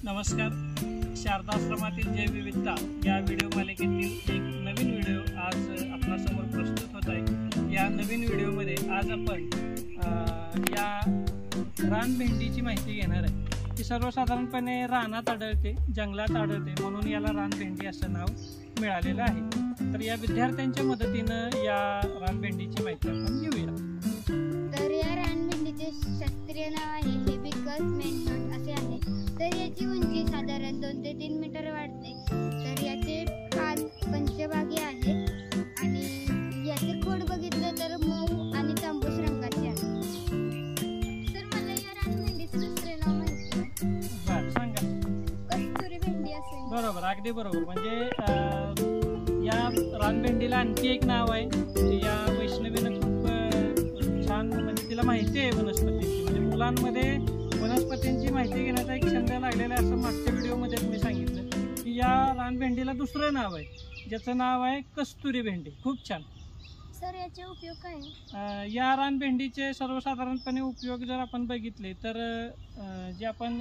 नमस्कार. शारदाश्रमातील जैव विविधता या व्हिडिओ मालिकेतील एक नवीन व्हिडिओ आज आपणासमोर प्रस्तुत होत आहे. या नवीन व्हिडिओमध्ये आज आपण या रानभेंडीची माहिती घेणार आहे. ती सर्वसाधारणपणे रानात आढळते, जंगलात आढळते, म्हणून याला रानभेंडी असं नाव मिळालेलं आहे. तर या विद्यार्थ्यांच्या मदतीनं या रानभेंडीची माहिती आपण घेऊया. तर या रानभेंडीचे शास्त्रीय नाव आहे हिबिस्कस मेनहर्ट असे आहे. तर याची उंची साधारण 2 ते 3 मीटर वाढते. तर याचे पान पंचभागी आहे आणि याचे खोड बघितलं तर मऊ आणि तांबूस रंगाचे आहे. तर मला या रानभेंडीचे दुसरे नाव माहिती आहे. सांगा. कस्तुरी भेंडी असे. बरोबर, अगदी बरोबर. म्हणजे या रानभेंडीला आणखी एक नाव आहे. या वैष्णवीनं खूप छान म्हणजे तिला माहिती आहे वनस्पतींची. म्हणजे मुलांमध्ये वनस्पतींची माहिती घेण्याचा एक छंद लागलेला आहे असं मागच्या व्हिडिओमध्ये मी सांगितलं की या रानभेंडीला दुसरं नाव आहे ज्याचं नाव आहे कस्तुरी भेंडी. खूप छान. सर याचे उपयोग काय आहे? या रानभेंडीचे सर्वसाधारणपणे उपयोग जर आपण बघितले तर जे आपण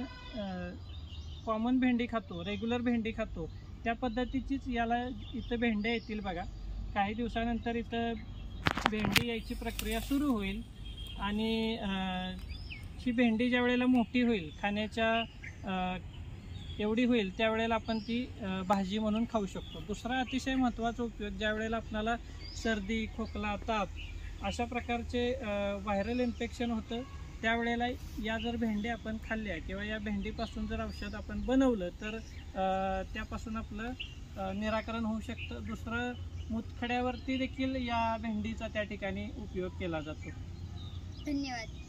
कॉमन भेंडी खातो, रेग्युलर भेंडी खातो त्या पद्धतीचीच याला इथं भेंड्या येतील बघा. काही दिवसानंतर इथं भेंडी यायची प्रक्रिया सुरू होईल आणि ही भेंडी ज्या वेळेला मोठी होईल, खाण्याच्या एवढी होईल त्यावेळेला आपण ती भाजी म्हणून खाऊ शकतो. दुसरा अतिशय महत्त्वाचा उपयोग, ज्या वेळेला आपल्याला सर्दी, खोकला, ताप अशा प्रकारचे व्हायरल इन्फेक्शन होतं त्यावेळेला या जर भेंडी आपण खाल्ल्या किंवा या भेंडीपासून जर औषध आपण बनवलं तर त्यापासून आपलं निराकरण होऊ शकतं. दुसरं, मुतखड्यावरती देखील या भेंडीचा त्या ठिकाणी उपयोग केला जातो. धन्यवाद.